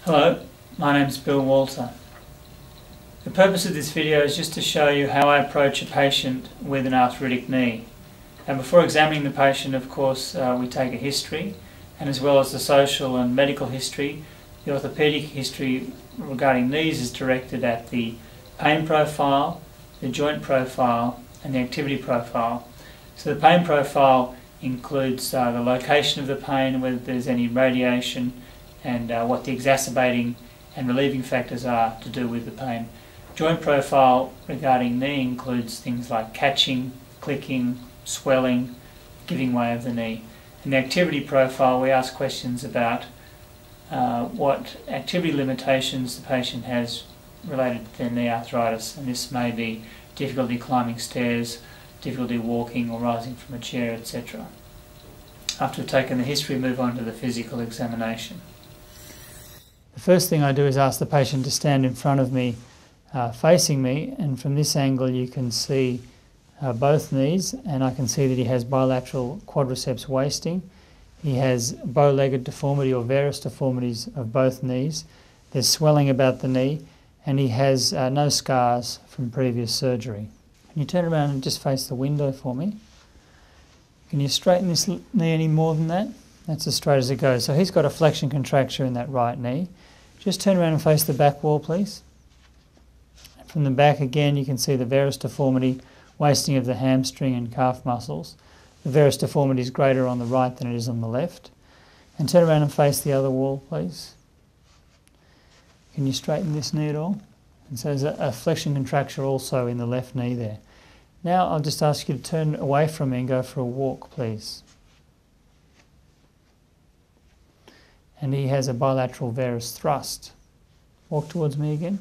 Hello, my name's Bill Walter. The purpose of this video is just to show you how I approach a patient with an arthritic knee. And before examining the patient, of course, we take a history, and as well as the social and medical history, the orthopaedic history regarding knees is directed at the pain profile, the joint profile and the activity profile. So the pain profile includes the location of the pain, whether there's any radiation, and what the exacerbating and relieving factors are to do with the pain. Joint profile regarding knee includes things like catching, clicking, swelling, giving way of the knee. In the activity profile, we ask questions about what activity limitations the patient has related to their knee arthritis, and this may be difficulty climbing stairs, difficulty walking or rising from a chair, etc. After we've taken the history, move on to the physical examination. The first thing I do is ask the patient to stand in front of me, facing me, and from this angle you can see both knees, and I can see that he has bilateral quadriceps wasting. He has bow-legged deformity or varus deformities of both knees. There's swelling about the knee, and he has no scars from previous surgery. Can you turn around and just face the window for me? Can you straighten this knee any more than that? That's as straight as it goes. So he's got a flexion contracture in that right knee. Just turn around and face the back wall, please. From the back again, you can see the varus deformity, wasting of the hamstring and calf muscles. The varus deformity is greater on the right than it is on the left. And turn around and face the other wall, please. Can you straighten this knee at all? And so there's a flexion contracture also in the left knee there. Now I'll just ask you to turn away from me and go for a walk, please. And he has a bilateral varus thrust. Walk towards me again.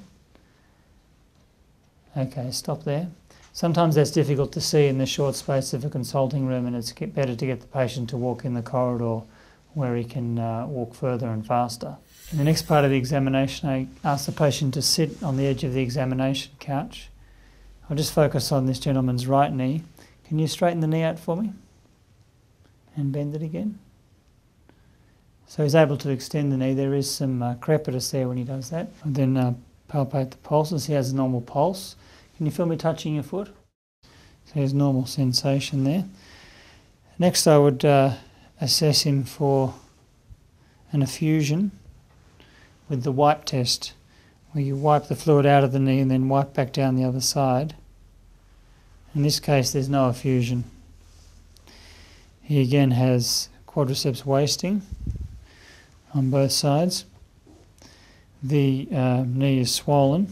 Okay, stop there. Sometimes that's difficult to see in the short space of a consulting room, and it's better to get the patient to walk in the corridor where he can walk further and faster. In the next part of the examination, I ask the patient to sit on the edge of the examination couch. I'll just focus on this gentleman's right knee. Can you straighten the knee out for me? And bend it again. So he's able to extend the knee. There is some crepitus there when he does that. And then palpate the pulses. He has a normal pulse. Can you feel me touching your foot? So there's normal sensation there. Next I would assess him for an effusion with the wipe test, where you wipe the fluid out of the knee and then wipe back down the other side. In this case there's no effusion. He again has quadriceps wasting on both sides. The knee is swollen.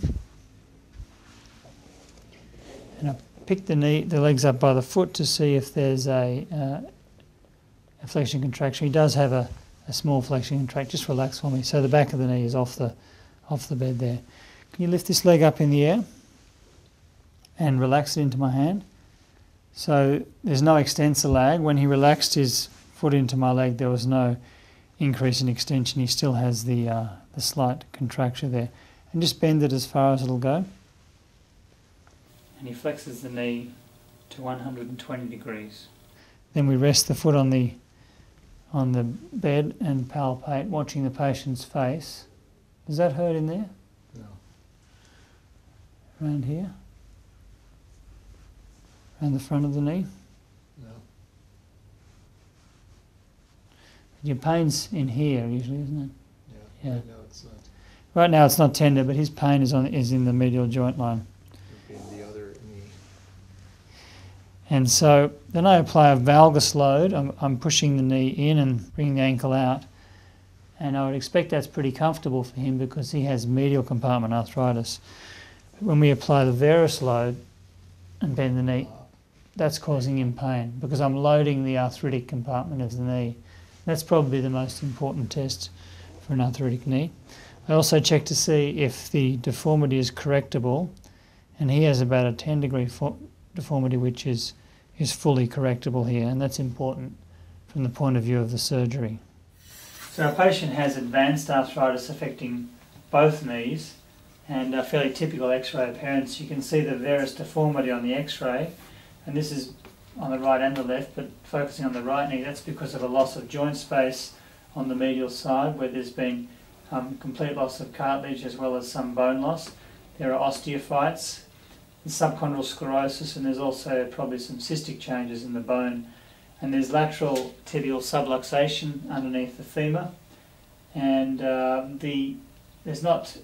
And I pick the legs up by the foot to see if there's a flexion contraction. He does have a small flexion contraction. Just relax for me. So the back of the knee is off the bed there. Can you lift this leg up in the air and relax it into my hand? So there's no extensor lag. When he relaxed his foot into my leg, there was no increase in extension. He still has the slight contracture there. And just bend it as far as it'll go. And he flexes the knee to 120 degrees. Then we rest the foot on the bed and palpate, watching the patient's face. Does that hurt in there? No. Around here? Around the front of the knee? No. Your pain's in here usually, isn't it? Yeah. Yeah. Right now it's not. Right now it's not tender, but his pain is in the medial joint line. It would be the other knee. And so then I apply a valgus load. I'm pushing the knee in and bringing the ankle out. And I would expect that's pretty comfortable for him because he has medial compartment arthritis. But when we apply the varus load and bend the knee, that's causing him pain because I'm loading the arthritic compartment of the knee. That's probably the most important test for an arthritic knee. I also check to see if the deformity is correctable, and he has about a 10-degree deformity which is fully correctable here, and that's important from the point of view of the surgery. So our patient has advanced arthritis affecting both knees and a fairly typical X-ray appearance. You can see the varus deformity on the X-ray, and this is on the right and the left, but focusing on the right knee, that's because of a loss of joint space on the medial side where there's been complete loss of cartilage as well as some bone loss. There are osteophytes, subchondral sclerosis, and there's also probably some cystic changes in the bone. And there's lateral tibial subluxation underneath the femur, and there's not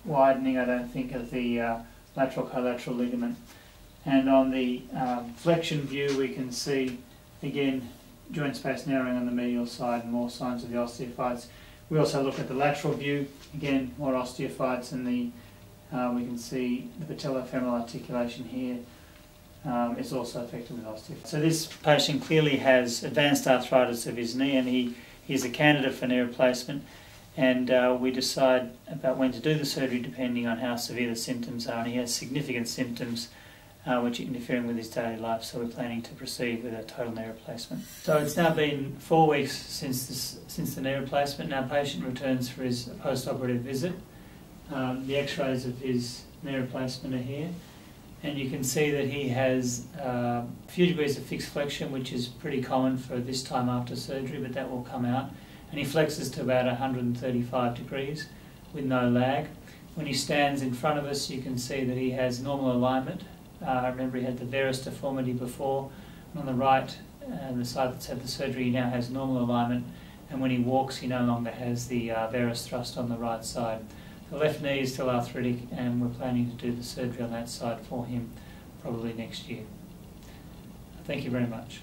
widening, I don't think, of the lateral collateral ligament. And on the flexion view, we can see again joint space narrowing on the medial side and more signs of the osteophytes. We also look at the lateral view, again more osteophytes, and we can see the patellofemoral articulation here is also affected with osteophytes. So this patient clearly has advanced arthritis of his knee, and he's a candidate for knee replacement, and we decide about when to do the surgery depending on how severe the symptoms are, and he has significant symptoms which are interfering with his daily life, so we're planning to proceed with a total knee replacement. So it's now been 4 weeks since the knee replacement, and our patient returns for his post-operative visit. The x-rays of his knee replacement are here, and you can see that he has a few degrees of fixed flexion, which is pretty common for this time after surgery, but that will come out, and he flexes to about 135 degrees with no lag. When he stands in front of us, you can see that he has normal alignment. Remember, he had the varus deformity before, and on the right, the side that's had the surgery, he now has normal alignment, and when he walks he no longer has the varus thrust on the right side. The left knee is still arthritic, and we're planning to do the surgery on that side for him probably next year. Thank you very much.